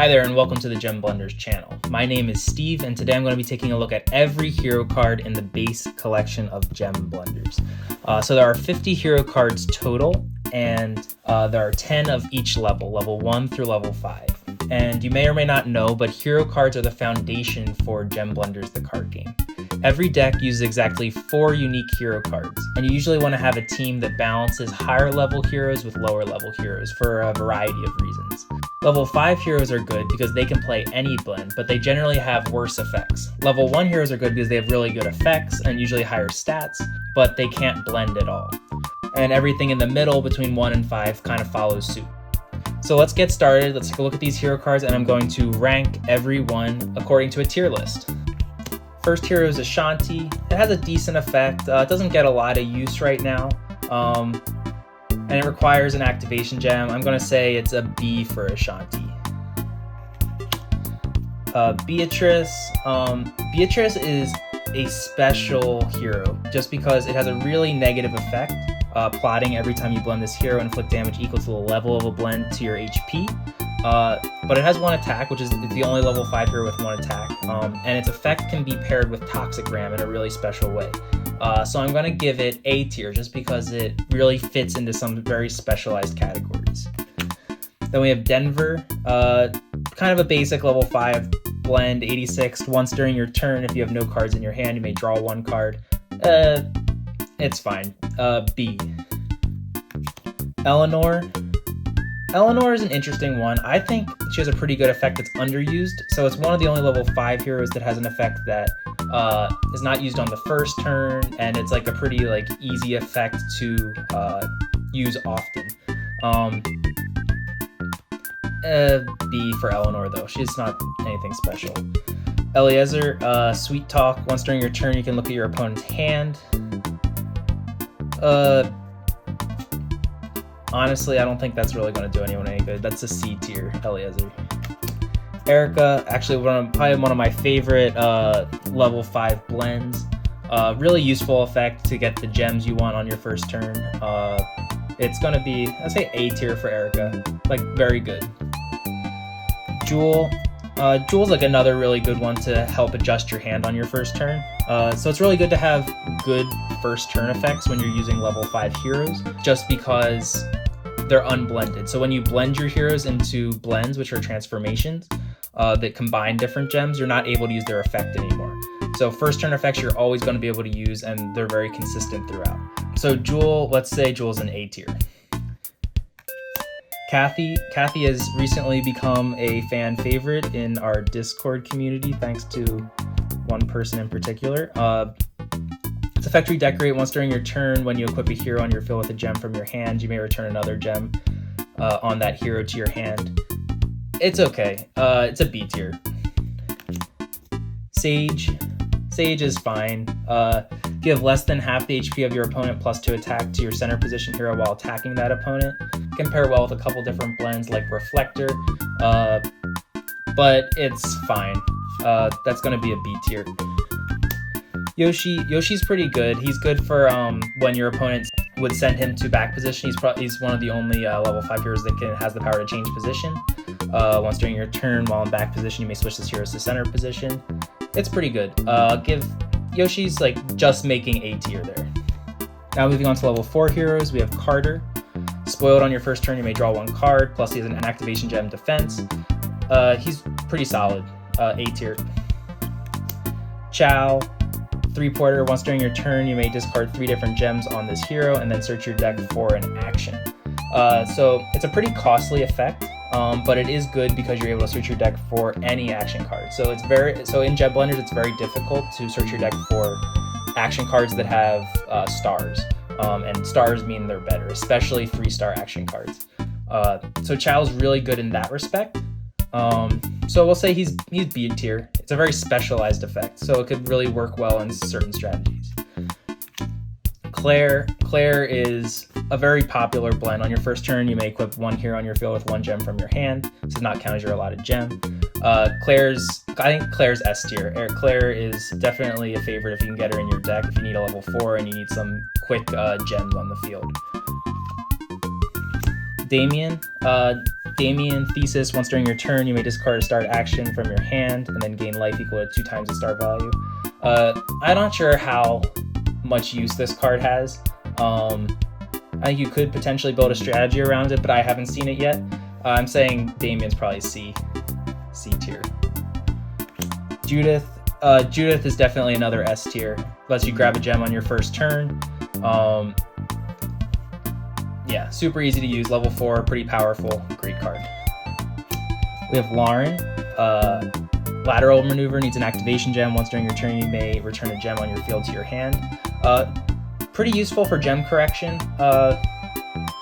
Hi there and welcome to the Gem Blenders channel. My name is Steve and today I'm going to be taking a look at every hero card in the base collection of Gem Blenders. So there are 50 hero cards total and there are 10 of each level 1 through level 5. And you may or may not know, but hero cards are the foundation for Gem Blenders, the card game. Every deck uses exactly 4 unique hero cards, and you usually want to have a team that balances higher level heroes with lower level heroes for a variety of reasons. Level 5 heroes are good because they can play any blend, but they generally have worse effects. Level 1 heroes are good because they have really good effects and usually higher stats, but they can't blend at all. And everything in the middle between 1 and 5 kind of follows suit. So let's get started. Let's take a look at these hero cards, and I'm going to rank every one according to a tier list. First hero is Ashanti. It has a decent effect. It doesn't get a lot of use right now, and it requires an activation gem. I'm going to say it's a B for Ashanti. Beatrice. Beatrice is a special hero just because it has a really negative effect, plotting every time you blend this hero, inflict damage equal to the level of a blend to your HP. But it has 1 attack, which is the only level 5 hero with 1 attack, and its effect can be paired with Toxic Ram in a really special way. So I'm going to give it A tier just because it really fits into some very specialized categories. Then we have Denver, kind of a basic level 5 blend, 86. Once during your turn, if you have no cards in your hand, you may draw 1 card. It's fine. B. Eleanor. Eleanor is an interesting one. I think she has a pretty good effect that's underused. So it's one of the only level 5 heroes that has an effect that is not used on the first turn, and it's like a pretty easy effect to use often. B for Eleanor though. She's not anything special. Eliezer, Sweet Talk. Once during your turn, you can look at your opponent's hand. Honestly, I don't think that's really going to do anyone any good. That's a C tier, Eliezer. Erica, actually probably one of my favorite level 5 blends. Really useful effect to get the gems you want on your first turn. It's going to be, I'd say A tier for Erica. Very good. Jewel. Jewel's another really good one to help adjust your hand on your first turn. So it's really good to have good first turn effects when you're using level 5 heroes, just because they're unblended. So when you blend your heroes into blends, which are transformations that combine different gems, you're not able to use their effect anymore. So first turn effects you're always going to be able to use, and they're very consistent throughout. So Jewel, let's say Jewel's an A tier. Kathy has recently become a fan favorite in our Discord community, thanks to one person in particular. Its effect redecorate. Once during your turn, when you equip a hero on your field with a gem from your hand, you may return another gem on that hero to your hand. It's okay. It's a B tier. Sage is fine. Give less than half the HP of your opponent plus 2 attack to your center position hero while attacking that opponent. Can pair well with a couple different blends like Reflector, but it's fine. That's going to be a B tier. Yoshi's pretty good. He's good for when your opponent would send him to back position. He's one of the only level 5 heroes that has the power to change position. Once during your turn, while in back position, you may switch this hero to center position. It's pretty good. Yoshi's just making A tier there. Now moving on to level 4 heroes, we have Carter. Spoiled on your first turn, you may draw 1 card, plus he has an activation gem defense. He's pretty solid. A tier. Chow. 3-pointer. Once during your turn, you may discard 3 different gems on this hero and then search your deck for an action. So it's a pretty costly effect, but it is good because you're able to search your deck for any action card. So in Gem Blenders, it's very difficult to search your deck for action cards that have stars, and stars mean they're better, especially 3-star action cards. So Chow's really good in that respect. So we'll say he's B tier. It's a very specialized effect, so it could really work well in certain strategies. Claire is a very popular blend. On your first turn, you may equip 1 hero on your field with 1 gem from your hand. This does not count as your allotted gem. I think Claire's S tier. Claire is definitely a favorite if you can get her in your deck if you need a level 4 and you need some quick gems on the field. Damien, Damien Thesis, once during your turn, you may discard a starred action from your hand and then gain life equal to 2 times the star value. I'm not sure how much use this card has. I think you could potentially build a strategy around it, but I haven't seen it yet. I'm saying Damien's probably C tier. Judith is definitely another S tier. Lets you grab a gem on your first turn. Yeah, super easy to use, level 4, pretty powerful, great card. We have Lauren. Lateral maneuver needs an activation gem. Once during your turn, you may return a gem on your field to your hand. Pretty useful for gem correction. I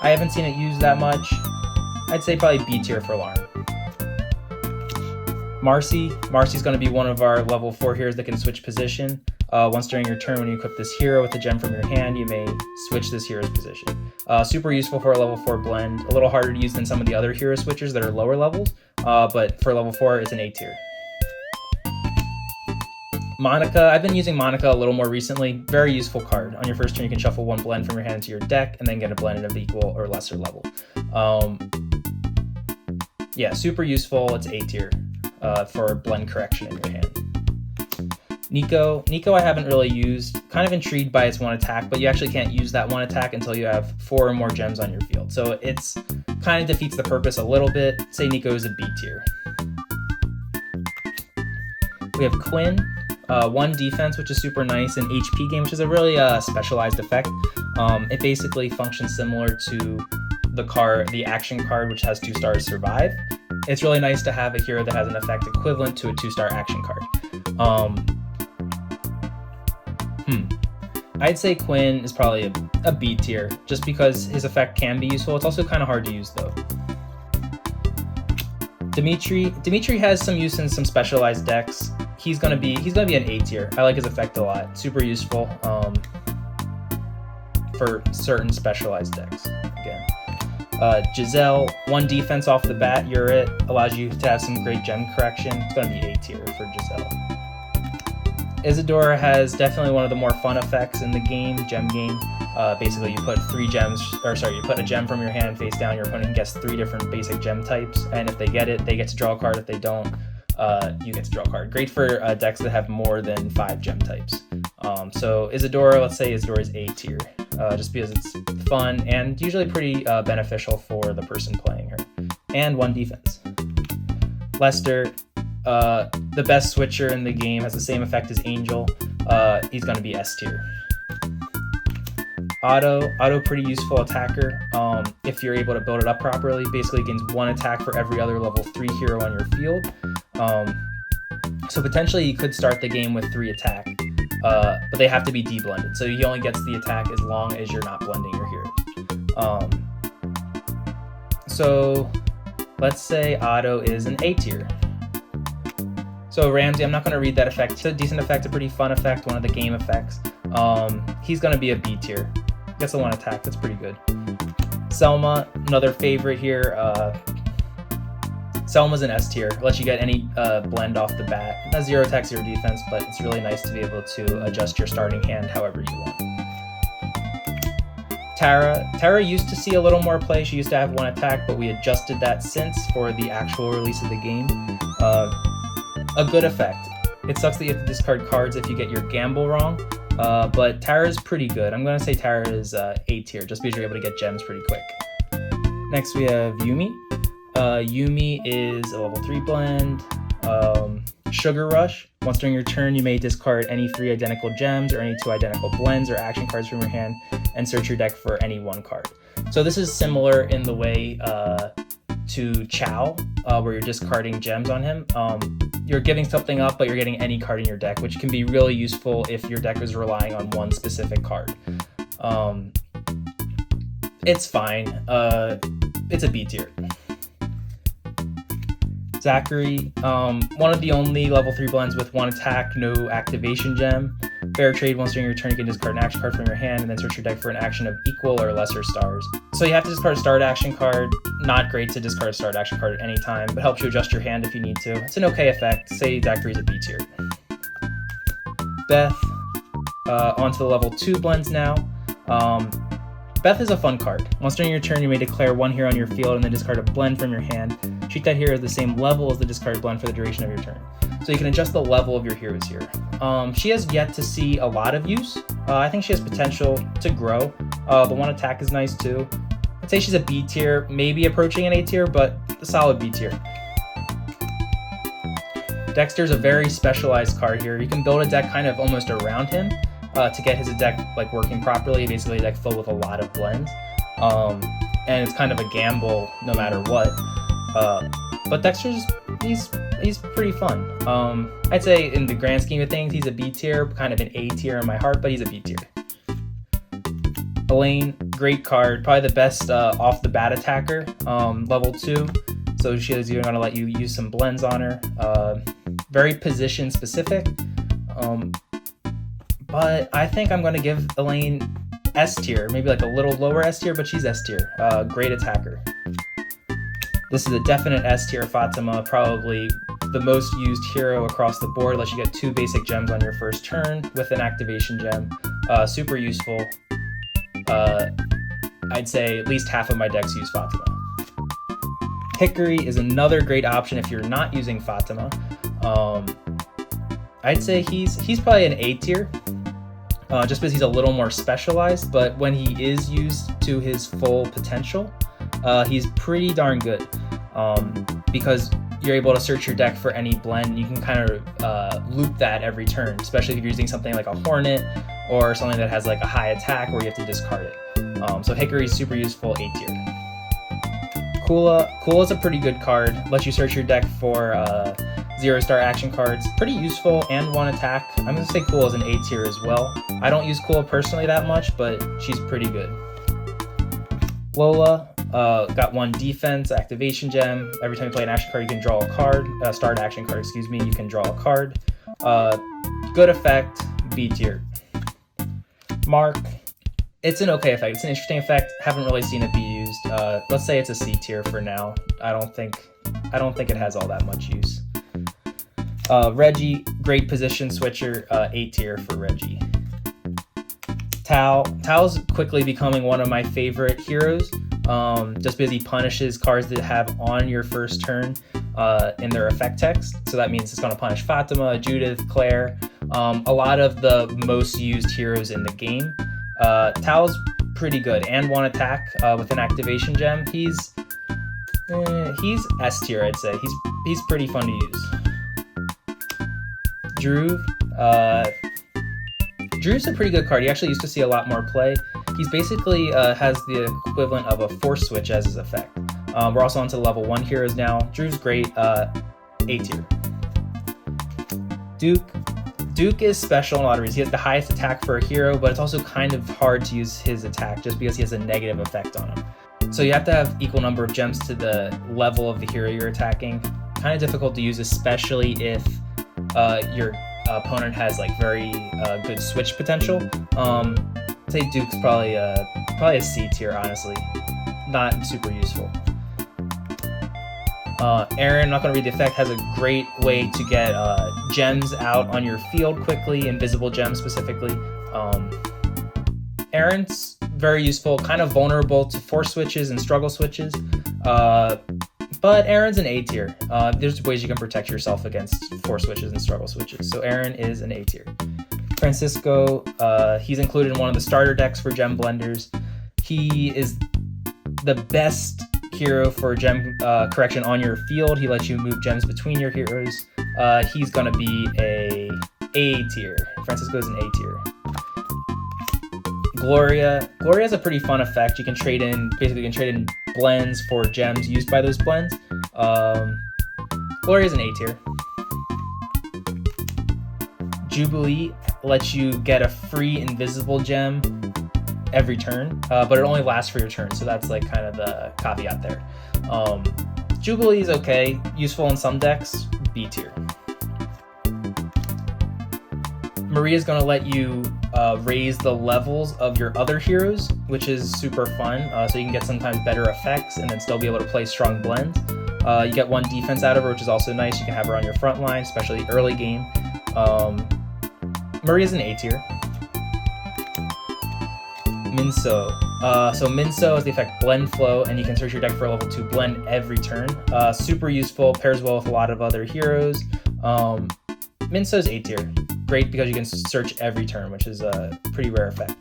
haven't seen it used that much. I'd say probably B tier for Lauren. Marcy's going to be one of our level 4 heroes that can switch position. Once during your turn, when you equip this hero with a gem from your hand, you may switch this hero's position. Super useful for a level 4 blend. A little harder to use than some of the other hero switchers that are lower levels, but for level 4, it's an A tier. Monica, I've been using Monica a little more recently. Very useful card. On your first turn, you can shuffle 1 blend from your hand into your deck and then get a blend of equal or lesser level. Yeah, super useful. It's A tier for blend correction in your hand. Nico I haven't really used. Kind of intrigued by its 1 attack, but you actually can't use that 1 attack until you have 4 or more gems on your field. So it's kind of defeats the purpose a little bit. Say Nico is a B tier. We have Quinn. 1 defense, which is super nice, an HP game, which is a really specialized effect. It basically functions similar to the action card, which has 2 stars survive. It's really nice to have a hero that has an effect equivalent to a 2-star action card. I'd say Quinn is probably a B tier, just because his effect can be useful. It's also kind of hard to use though. Dimitri has some use in some specialized decks. He's gonna be an A tier. I like his effect a lot. Super useful for certain specialized decks. Again, Giselle, 1 defense off the bat. Allows you to have some great gem correction. It's gonna be A tier for Giselle. Isadora has definitely one of the more fun effects in the gem game. Basically, you put you put a gem from your hand face down. Your opponent gets 3 different basic gem types, and if they get it, they get to draw a card. If they don't, you get to draw a card. Great for decks that have more than 5 gem types. So Isadora, let's say Isadora is A tier, just because it's fun and usually pretty beneficial for the person playing her. And 1 defense. Lester, the best switcher in the game, has the same effect as Angel. He's going to be S tier. Otto, pretty useful attacker. If you're able to build it up properly, basically gains 1 attack for every other level 3 hero on your field. So potentially you could start the game with 3 attack, but they have to be de-blended. So he only gets the attack as long as you're not blending your heroes. So let's say Otto is an A tier. So Ramsey, I'm not going to read that effect. It's a decent effect, a pretty fun effect, one of the game effects. He's going to be a B tier. Gets a 1 attack, that's pretty good. Selma, another favorite here. Selma's an S tier. Lets you get any blend off the bat. Not 0 attack, 0 defense, but it's really nice to be able to adjust your starting hand however you want. Tara used to see a little more play. She used to have 1 attack, but we adjusted that since for the actual release of the game. A good effect. It sucks that you have to discard cards if you get your gamble wrong, but Tara is pretty good. I'm going to say Tara is A tier, just because you're able to get gems pretty quick. Next we have Yumi. Yumi is a level 3 blend. Sugar Rush. Once during your turn, you may discard any 3 identical gems or any 2 identical blends or action cards from your hand and search your deck for any 1 card. So this is similar in the way to Chow, where you're discarding gems on him. You're giving something up, but you're getting any card in your deck, which can be really useful if your deck is relying on 1 specific card. It's fine. It's a B tier. Zachary, one of the only level 3 blends with 1 attack, no activation gem. Fair trade, once during your turn, you can discard an action card from your hand and then search your deck for an action of equal or lesser stars. So you have to discard a starred action card. Not great to discard a starred action card at any time, but helps you adjust your hand if you need to. It's an okay effect. Say Zachary's a B tier. Beth, onto the level 2 blends now. Beth is a fun card. Once during your turn, you may declare one hero on your field and then discard a blend from your hand. Treat that hero at the same level as the discard blend for the duration of your turn. So you can adjust the level of your heroes here. She has yet to see a lot of use. I think she has potential to grow. The one attack is nice too. I'd say she's a B tier, maybe approaching an A tier, but a solid B tier. Dexter's a very specialized card here. You can build a deck kind of almost around him to get his deck like working properly. Basically a deck filled with a lot of blends. And it's kind of a gamble no matter what. But Dexter's, he's pretty fun. I'd say in the grand scheme of things, he's a B tier, kind of an A tier in my heart, but he's a B tier. Elaine, great card, probably the best off the bat attacker, level 2. So she's even gonna let you use some blends on her. Very position specific. But I think I'm gonna give Elaine S tier, maybe like a little lower S tier, but she's S tier. Great attacker. This is a definite S tier Fatima, probably the most used hero across the board. Lets you get 2 basic gems on your first turn with an activation gem. Super useful. I'd say at least half of my decks use Fatima. Hickory is another great option if you're not using Fatima. I'd say he's probably an A tier, just because he's a little more specialized, but when he is used to his full potential, he's pretty darn good, because you're able to search your deck for any blend. You can kind of loop that every turn, especially if you're using something like a Hornet or something that has like a high attack where you have to discard it. So Hickory is super useful, A tier. Kula's a pretty good card. Lets you search your deck for 0-star action cards. Pretty useful and 1 attack. I'm gonna say Kula's an A tier as well. I don't use Kula personally that much, but she's pretty good. Lola, got 1 defense, activation gem. Every time you play an action card, you can draw a card. Start action card, excuse me, you can draw a card. Good effect, B tier. Mark, it's an okay effect. It's an interesting effect. Haven't really seen it be used. Let's say it's a C tier for now. I don't think it has all that much use. Reggie, great position switcher, A tier for Reggie. Tao's quickly becoming one of my favorite heroes, just because he punishes cards that have on your first turn in their effect text. So that means it's going to punish Fatima, Judith, Claire, a lot of the most used heroes in the game. Tao's pretty good, and 1 attack with an activation gem. He's S tier, I'd say. He's pretty fun to use. Drew's a pretty good card. He actually used to see a lot more play. He's basically has the equivalent of a force switch as his effect. We're also onto level 1 heroes now. Drew's great, A tier. Duke is special in a lot of reasons. He has the highest attack for a hero, but it's also kind of hard to use his attack just because he has a negative effect on him. So you have to have equal number of gems to the level of the hero you're attacking. Kind of difficult to use, especially if your opponent has like very good switch potential. I'd say Duke's probably a C tier, honestly. Not super useful. Aaron, I'm not going to read the effect, has a great way to get gems out on your field quickly, invisible gems specifically. Aaron's very useful, kind of vulnerable to force switches and struggle switches, but Aaron's an A tier. There's ways you can protect yourself against force switches and struggle switches, so Aaron is an A tier. Francisco, he's included in one of the starter decks for gem blenders. He is the best hero for gem correction on your field. He lets you move gems between your heroes. He's gonna be A tier. Francisco's an A tier. Gloria has a pretty fun effect. You can trade in blends for gems used by those blends. Gloria's an A tier. Jubilee lets you get a free invisible gem every turn, but it only lasts for your turn, so that's like kind of the caveat there. Jubilee is okay, useful in some decks, B tier. Maria's going to let you raise the levels of your other heroes, which is super fun, so you can get sometimes better effects and then still be able to play strong blends. You get 1 defense out of her, which is also nice. You can have her on your front line, especially early game. Maria's an A tier. Minso. So Minso is the effect Blend Flow, and you can search your deck for a level 2 blend every turn. Super useful, pairs well with a lot of other heroes. Minso's A tier. Great because you can search every turn, which is a pretty rare effect.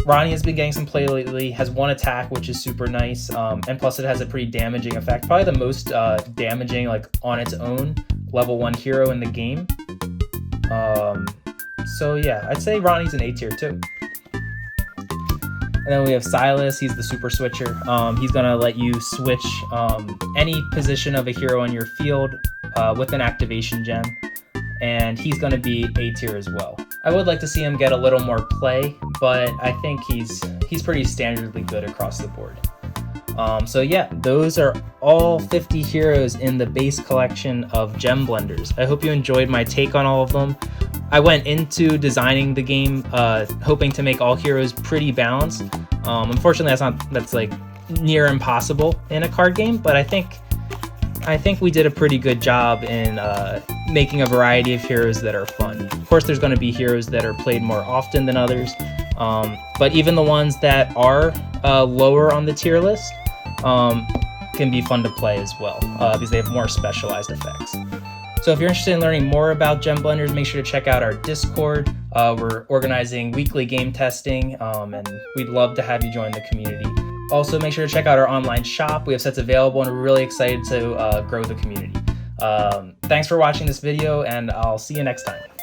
Ronnie has been getting some play lately, has 1 attack, which is super nice, and plus it has a pretty damaging effect, probably the most damaging, like, on its own, level 1 hero in the game. So yeah, I'd say Ronnie's an A tier too. And then we have Silas, he's the super switcher. He's gonna let you switch any position of a hero on your field with an activation gem, and he's gonna be A tier as well. I would like to see him get a little more play, but I think he's pretty standardly good across the board. So yeah, those are all 50 heroes in the base collection of Gem Blenders. I hope you enjoyed my take on all of them. I went into designing the game hoping to make all heroes pretty balanced. Unfortunately, that's like near impossible in a card game, but I think we did a pretty good job in making a variety of heroes that are fun. Of course, there's going to be heroes that are played more often than others, but even the ones that are lower on the tier list can be fun to play as well, because they have more specialized effects. So if you're interested in learning more about Gem Blenders, make sure to check out our Discord. We're organizing weekly game testing, and we'd love to have you join the community. Also, make sure to check out our online shop. We have sets available, and we're really excited to grow the community. Thanks for watching this video, and I'll see you next time.